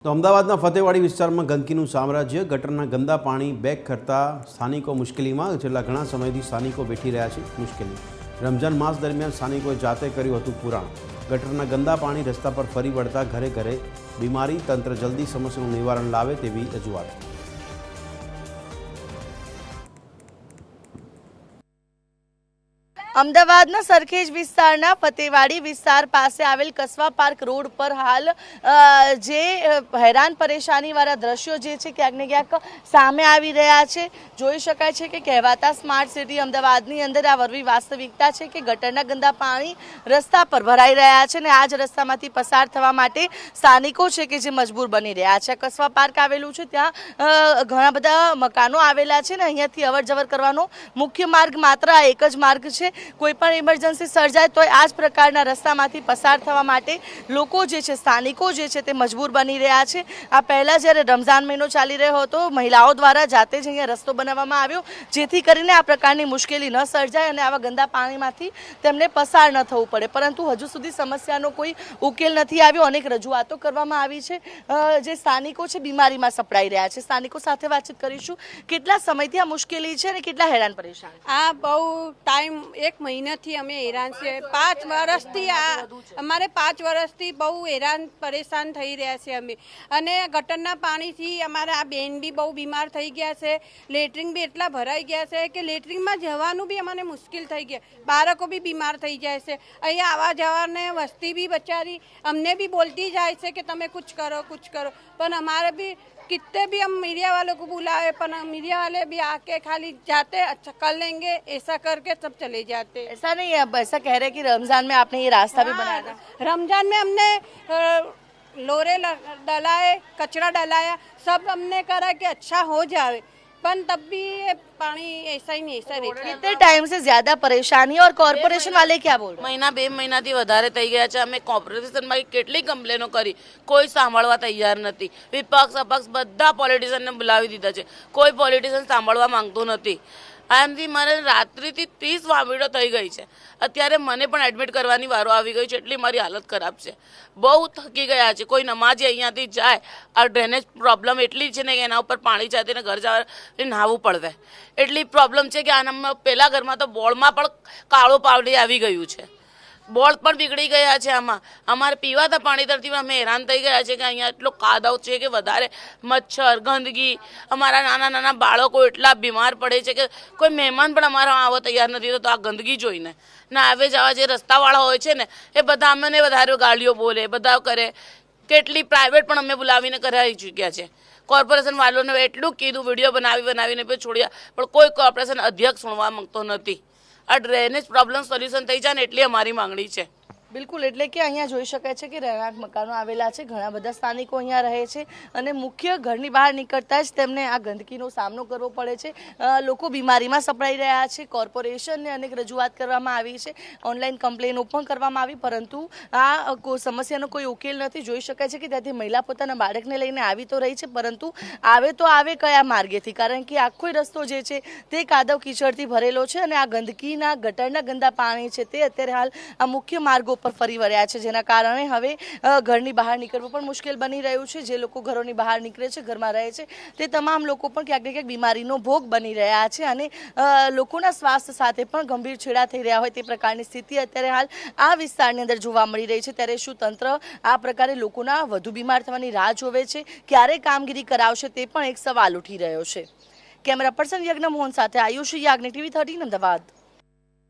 તો અમદાવાદના ફતેવાડી વિસ્તારમાં ગંદકીનું સામ્રાજ્ય, ગટરના ગંદા પાણી બેક કરતા સ્થાનિકો મુશ્કેલીમાં. છેલ્લા ઘણા સમયથી સ્થાનિકો વેઠી રહ્યા છે મુશ્કેલી. રમઝાન માસ દરમિયાન સ્થાનિકોએ જાતે કર્યું હતું પુરાણ. ગટરના ગંદા પાણી રસ્તા પર ફરી વળતા ઘરે ઘરે બીમારી. તંત્ર જલ્દી સમસ્યાનું નિવારણ લાવે તેવી રજૂઆત. અમદાવાદના સરખેજ વિસ્તારના ફતેવાડી વિસ્તાર પાસે આવેલ કસવા પાર્ક રોડ પર હાલ જે હેરાન પરેશાનીવાળા દ્રશ્યો જે છે ક્યાંક ને ક્યાંક સામે આવી રહ્યા છે. જોઈ શકાય છે કે કહેવાતા સ્માર્ટ સિટી અમદાવાદની અંદર આ વરવી વાસ્તવિકતા છે કે ગટરના ગંદા પાણી રસ્તા પર ભરાઈ રહ્યા છે અને આ જ રસ્તામાંથી પસાર થવા માટે સ્થાનિકો છે કે જે મજબૂર બની રહ્યા છે. કસવા પાર્ક આવેલું છે, ત્યાં ઘણા બધા મકાનો આવેલા છે ને અહીંયાથી અવર જવર કરવાનો મુખ્ય માર્ગ માત્ર આ એક જ માર્ગ છે. કોઈ પણ ઇમરજન્સી સર્જાય તો આ જ પ્રકારના રસ્તામાંથી પસાર થવા માટે લોકો જે છે, સ્થાનિકો જે છે તે મજબૂર બની રહ્યા છે. આ પહેલાં જ્યારે રમઝાન મહિનો ચાલી રહ્યો હતો, મહિલાઓ દ્વારા જાતે જ અહીંયા રસ્તો બનાવવામાં આવ્યો જેથી કરીને આ પ્રકારની મુશ્કેલી ન સર્જાય અને આવા ગંદા પાણીમાંથી તેમને પસાર ન થવું પડે. પરંતુ હજુ સુધી સમસ્યાનો કોઈ ઉકેલ નથી આવ્યો. અનેક રજૂઆતો કરવામાં આવી છે. જે સ્થાનિકો છે બીમારીમાં સપડાઈ રહ્યા છે. સ્થાનિકો સાથે વાતચીત કરીશું. કેટલા સમયથી આ મુશ્કેલી છે અને કેટલા હેરાન પરેશાન? આ બહુ ટાઈમ એક મહિનાથી અમે હેરાન છે. 5 વર્ષથી અમારે 5 વર્ષથી બહુ હેરાન પરેશાન થઈ રહ્યા છે અમે. અને ગટરના પાણીથી અમારા આ બેન બી બહુ બીમાર થઈ ગયા છે. લેટ્રિન બી એટલા ભરાઈ ગયા છે કે લેટ્રિનમાં જવાનું બી અમને મુશ્કેલ થઈ ગયા. બાળકો બી બીમાર થઈ જાય છે. અહીંયા આવવા જવાને વસ્તી બી બચારી અમને બી બોલતી જાય છે કે તમે कुछ करो पर हमारे भी कितने भी हम मीडिया वालों को बुलाए पर मीडिया वाले भी आके खाली जाते अच्छा कर लेंगे ऐसा करके सब चले जाते. ऐसा नहीं है, अब ऐसा कह रहे कि रमजान में आपने ये रास्ता भी बनाया था. रमजान में हमने लोरे डलाए, कचरा डलाया, सब हमने करा कि अच्छा हो जाए पर तब भी पानी ऐसा ही नहीं ऐसा रहता. कितने टाइम से ज्यादा परेशानी और कॉर्पोरेशन वाले क्या बोल रहे? મહિના 2 મહિનાથી વધારે થઈ ગયા છે. અમે કોર્પોરેશનમાં કેટલી કમ્પ્લેનો કરી, કોઈ સાંભળવા તૈયાર નથી. વિપક્ષ અપક્ષ બધા પોલિટિશિયનને બોલાવી દીધા છે, કોઈ પોલિટિશિયન સાંભળવા માંગતું નથી. આમથી મારે રાત્રિથી 30 વામીડો થઈ ગઈ છે. અત્યારે મને પણ એડમિટ કરવાની વારો આવી ગઈ છે. એટલી મારી હાલત ખરાબ છે. બહુ થકી ગયા છે. કોઈ નમાજી અહીંયાથી જાય, આ ડ્રેનેજ પ્રોબ્લેમ એટલી છે ને કે એના ઉપર પાણી જાય ને ઘર જવા નહાવું પડે એટલી પ્રોબ્લેમ છે કે આના પહેલાં ઘરમાં તો બોળમાં પણ કાળું પાવડી આવી ગયું છે. બોળ પણ બીગડી ગયા છે. આમાં અમારે પીવાતા પાણી તરથી અમે હેરાન થઈ ગયા છે કે અહીંયા એટલો કાદવ છે કે વધારે મચ્છર, ગંદકી. અમારા નાના નાના બાળકો એટલા બીમાર પડે છે કે કોઈ મહેમાન પણ અમારા આવવા તૈયાર નથી થતો આ ગંદકી જોઈને. ને આવે જવા જે રસ્તાવાળા હોય છે ને એ બધા અમને વધારે ગાડીઓ બોલે, બધા કરે. કેટલી પ્રાઇવેટ પણ અમે બોલાવીને કરાવી ચૂક્યા છે. કોર્પોરેશન વાળોને એટલું કીધું, વિડીયો બનાવીને પછી છોડ્યા, પણ કોઈ કોર્પોરેશન અધ્યક્ષ સુણવા માંગતો નથી. આ ડ્રેનેજ પ્રોબ્લેમ સોલ્યુશન થઈ જાય ને એટલી અમારી માંગણી છે. બિલકુલ, એટલે કે અહીંયા જોઈ શકાય છે કે રહેણાંક મકાનો આવેલા છે. ઘણા બધા સ્થાનિકો અહીંયા રહે છે અને મુખ્ય ઘરની બહાર નીકળતા જ તેમને આ ગંદકીનો સામનો કરવો પડે છે. લોકો બીમારીમાં સપડાઈ રહ્યા છે. કોર્પોરેશનને અનેક રજૂઆત કરવામાં આવી છે, ઓનલાઈન કમ્પ્લેનો પણ કરવામાં આવી, પરંતુ આ સમસ્યાનો કોઈ ઉકેલ નથી. જોઈ શકાય છે કે ત્યાંથી મહિલા પોતાના બાળકને લઈને આવી તો રહી છે, પરંતુ આવે તો આવે કયા માર્ગેથી? કારણ કે આખો રસ્તો જે છે તે કાદવ કીચડથી ભરેલો છે અને આ ગંદકીના ગટરના ગંદા પાણી છે તે અત્યારે હાલ આ મુખ્ય માર્ગો પર ફરી વળ્યા છે, જેના કારણે હવે ઘરની બહાર નીકળવું પણ મુશ્કેલ બની રહ્યું છે. જે લોકો ઘરોની બહાર નીકળે છે, ઘરમાં રહે છે, તે તમામ લોકો પણ ક્યાંક ને ક્યાંક બીમારીનો ભોગ બની રહ્યા છે અને લોકોના સ્વાસ્થ્ય સાથે પણ ગંભીર છેડા થઈ રહ્યા હોય તે પ્રકારની સ્થિતિ અત્યારે હાલ આ વિસ્તારની અંદર જોવા મળી રહી છે. ત્યારે શું તંત્ર આ પ્રકારે લોકોના વધુ બીમાર થવાની રાહ જોવે છે? ક્યારે કામગીરી કરાવશે તે પણ એક સવાલ ઉઠી રહ્યો છે. કેમેરા પર્સન યજ્ઞ મોહન સાથે આયુષ યાજ્ઞ, TV 13 અમદાવાદ.